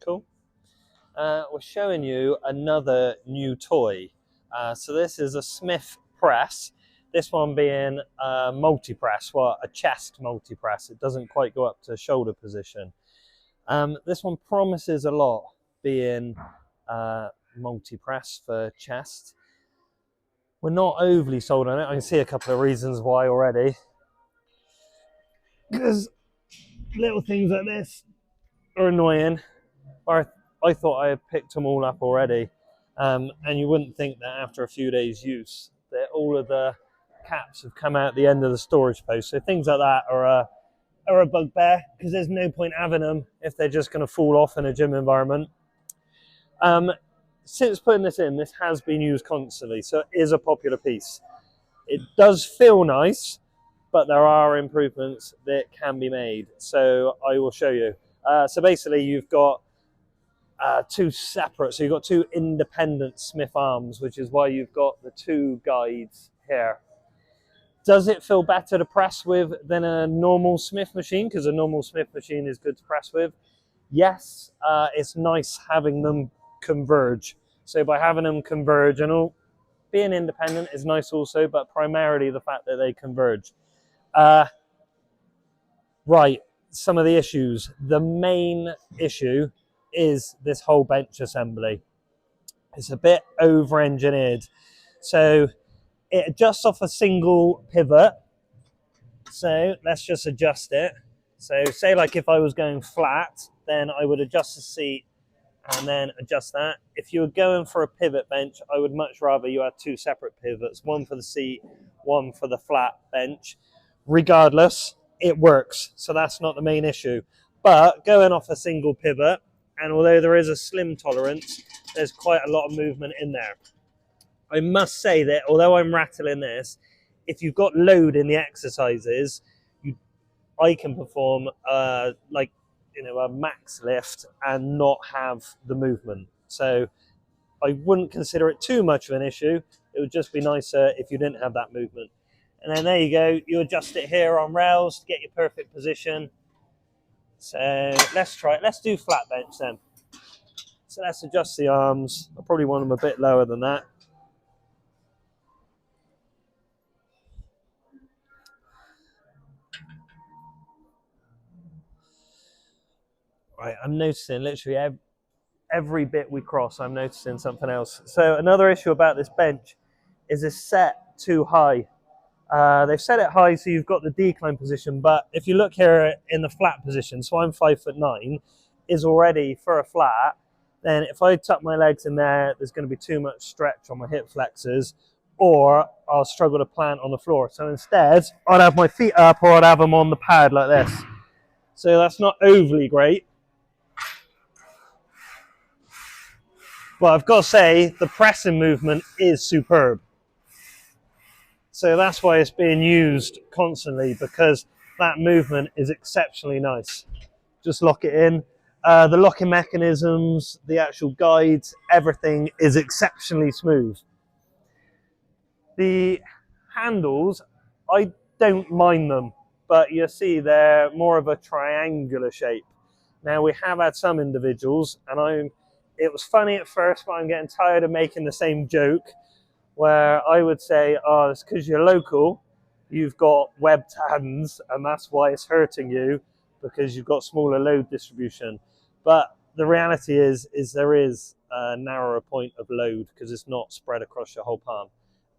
cool. We're showing you another new toy. So this is a Smith press. This one being a multi-press, well, a chest multi-press. It doesn't quite go up to shoulder position. This one promises a lot, being multi-press for chest. We're not overly sold on it. I can see a couple of reasons why already. Because little things like this are annoying. I thought I had picked them all up already. And you wouldn't think that after a few days use that all of the caps have come out the end of the storage post. So things like that are a bugbear, because there's no point having them if they're just going to fall off in a gym environment. Since putting this in, this has been used constantly, so it is a popular piece. It does feel nice, but there are improvements that can be made. So I will show you. So basically you've got two separate, so you've got two independent Smith arms, which is why you've got the two guides here. Does it feel better to press with than a normal Smith machine? Because a normal Smith machine is good to press with. Yes, it's nice having them converge. So by having them converge, and all, being independent is nice also, but primarily the fact that they converge. Right, some of the issues. The main issue is this whole bench assembly. It's a bit over-engineered. So it adjusts off a single pivot. So let's just adjust it. So say like if I was going flat, then I would adjust the seat and then adjust that. If you were going for a pivot bench, I would much rather you had two separate pivots, one for the seat, one for the flat bench. Regardless, it works. So that's not the main issue. But going off a single pivot, and although there is a slim tolerance, there's quite a lot of movement in there. I must say that although I'm rattling this, if you've got load in the exercises, I can perform like a max lift and not have the movement. So I wouldn't consider it too much of an issue. It would just be nicer if you didn't have that movement. And then there you go. You adjust it here on rails to get your perfect position. So let's try it. Let's do flat bench then. So let's adjust the arms. I probably want them a bit lower than that. Right, I'm noticing literally every bit we cross, I'm noticing something else. So another issue about this bench is it's set too high. They've set it high so you've got the decline position, but if you look here in the flat position, so I'm 5'9", is already for a flat, then if I tuck my legs in there, there's going to be too much stretch on my hip flexors, or I'll struggle to plant on the floor. So instead, I'd have my feet up or I'd have them on the pad like this. So that's not overly great. But I've got to say, the pressing movement is superb. So that's why it's being used constantly, because that movement is exceptionally nice. Just lock it in. The locking mechanisms, the actual guides, everything is exceptionally smooth. The handles, I don't mind them, but you see they're more of a triangular shape. Now we have had some individuals, and it was funny at first, but I'm getting tired of making the same joke, where I would say, oh, it's because you're local, you've got webbed hands, and that's why it's hurting you, because you've got smaller load distribution. But the reality is there is a narrower point of load, because it's not spread across your whole palm.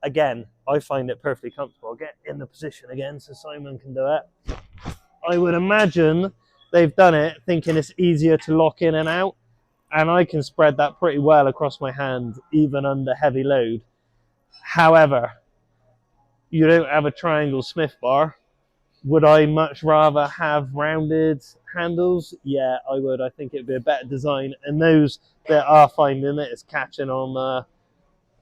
Again, I find it perfectly comfortable. I'll get in the position again so Simon can do it. I would imagine they've done it thinking it's easier to lock in and out, and I can spread that pretty well across my hand, even under heavy load. However, you don't have a triangle Smith bar. Would I much rather have rounded handles? Yeah, I would. I think it'd be a better design. And those that are finding it is catching on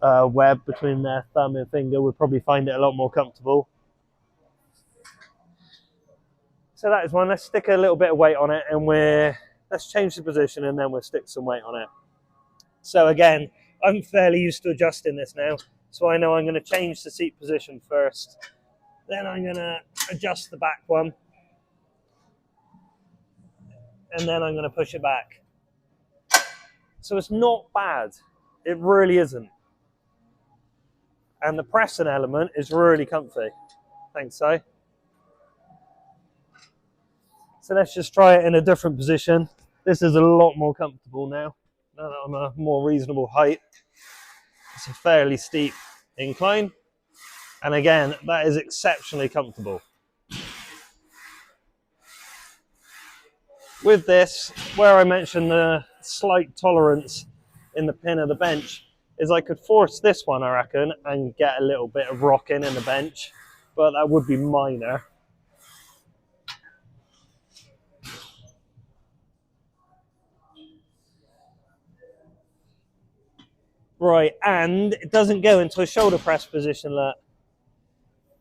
the web between their thumb and finger would probably find it a lot more comfortable. So that is one. Let's stick a little bit of weight on it, and let's change the position, and then we'll stick some weight on it. So again, I'm fairly used to adjusting this now. So I know I'm going to change the seat position first. Then I'm going to adjust the back one. And then I'm going to push it back. So it's not bad. It really isn't. And the pressing element is really comfy. Thanks, Si. So let's just try it in a different position. This is a lot more comfortable now that I'm a more reasonable height. It's a fairly steep incline. And again, that is exceptionally comfortable. With this, where I mentioned the slight tolerance in the pin of the bench, is I could force this one, I reckon, and get a little bit of rocking in the bench, but that would be minor. Right, and it doesn't go into a shoulder press position, look.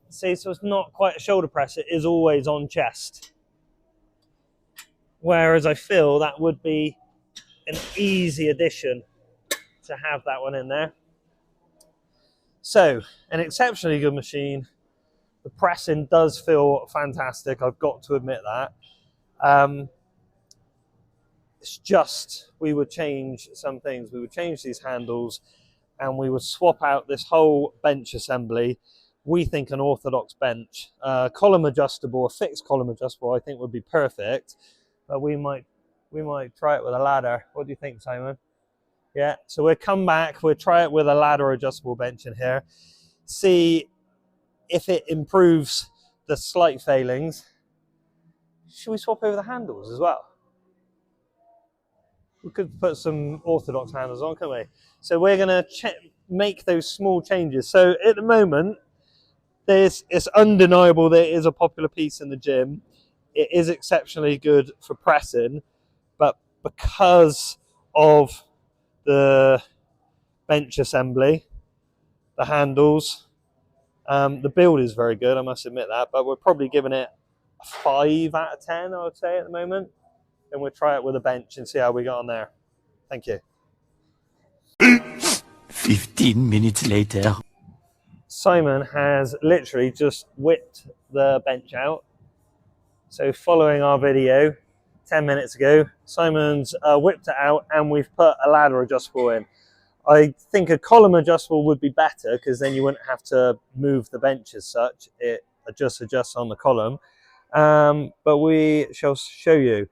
See, so it's not quite a shoulder press, it is always on chest. Whereas I feel that would be an easy addition to have that one in there. So, an exceptionally good machine. The pressing does feel fantastic, I've got to admit that. It's just, we would change some things. We would change these handles and we would swap out this whole bench assembly. We think an orthodox bench, column adjustable, a fixed column adjustable, I think would be perfect. But we might try it with a ladder. What do you think, Simon? Yeah, so we'll come back, we'll try it with a ladder adjustable bench in here, see if it improves the slight failings. Should we swap over the handles as well? We could put some orthodox handles on, couldn't we? So we're going to make those small changes. So at the moment, it's undeniable that it is a popular piece in the gym. It is exceptionally good for pressing, but because of the bench assembly, the handles, the build is very good, I must admit that, but we're probably giving it a 5 out of 10, I would say, at the moment. And we'll try it with a bench and see how we got on there. Thank you. 15 minutes later. Simon has literally just whipped the bench out. So following our video 10 minutes ago, Simon's whipped it out and we've put a ladder adjustable in. I think a column adjustable would be better because then you wouldn't have to move the bench as such. It just adjusts on the column. But we shall show you.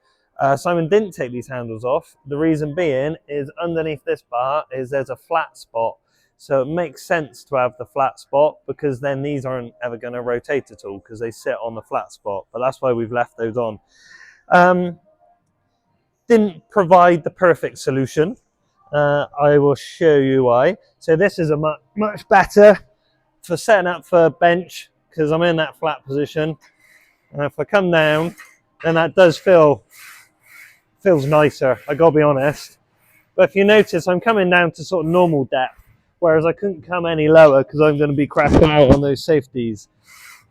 Simon didn't take these handles off. The reason being is underneath this bar there's a flat spot. So it makes sense to have the flat spot because then these aren't ever going to rotate at all because they sit on the flat spot. But that's why we've left those on. Didn't provide the perfect solution. I will show you why. So this is a much better for setting up for bench because I'm in that flat position. And if I come down, then that does feels nicer, I gotta be honest. But if you notice, I'm coming down to sort of normal depth, whereas I couldn't come any lower because I'm going to be crashing out on those safeties.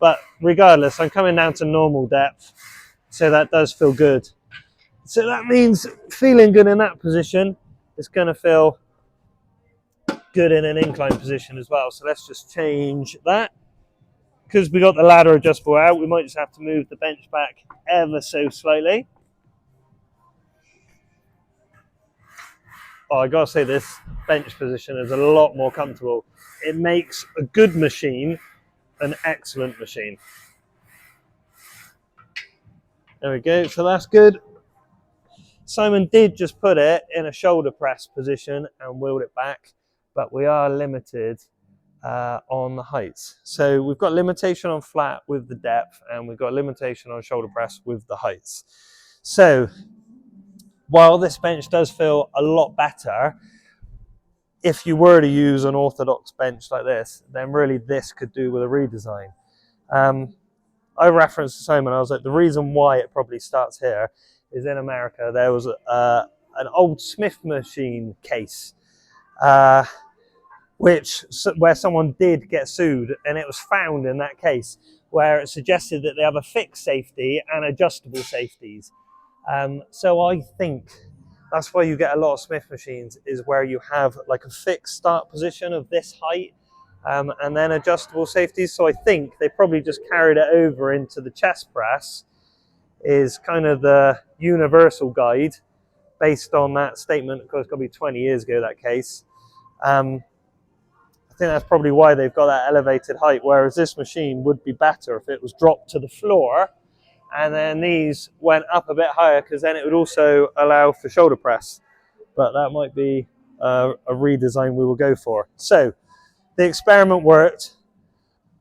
But regardless, I'm coming down to normal depth, so that does feel good. So that means feeling good in that position is going to feel good in an incline position as well. So let's just change that. Because we got the ladder adjustable out, we might just have to move the bench back ever so slightly. Oh, I gotta say, this bench position is a lot more comfortable. It makes a good machine an excellent machine. There we go, so that's good. Simon did just put it in a shoulder press position and wheeled it back, but we are limited on the heights. So we've got limitation on flat with the depth and we've got limitation on shoulder press with the heights. So while this bench does feel a lot better, if you were to use an orthodox bench like this, then really this could do with a redesign. I referenced to Simon, I was like, the reason why it probably starts here is in America there was an old Smith machine case where someone did get sued, and it was found in that case where it suggested that they have a fixed safety and adjustable safeties. So I think that's why you get a lot of Smith machines, is where you have like a fixed start position of this height and then adjustable safeties. So I think they probably just carried it over into the chest press, is kind of the universal guide, based on that statement. Of course, it's got to be 20 years ago, that case. I think that's probably why they've got that elevated height, whereas this machine would be better if it was dropped to the floor and then these went up a bit higher, because then it would also allow for shoulder press. But that might be a redesign we will go for. So the experiment worked.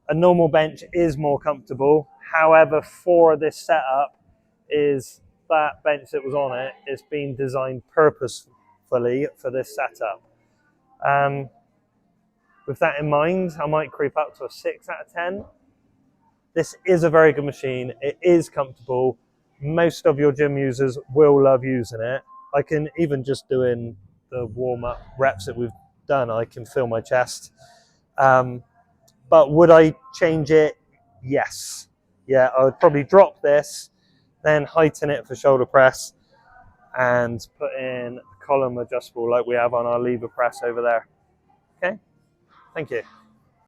A normal bench is more comfortable. However, for this setup, is that bench that was on it is being designed purposefully for this setup. With that in mind, I might creep up to a 6 out of 10. This is a very good machine. It is comfortable. Most of your gym users will love using it. I can even just doing the warm-up reps that we've done, I can feel my chest. But would I change it? Yes. Yeah, I would probably drop this, then heighten it for shoulder press, and put in a column adjustable like we have on our lever press over there. Okay, thank you.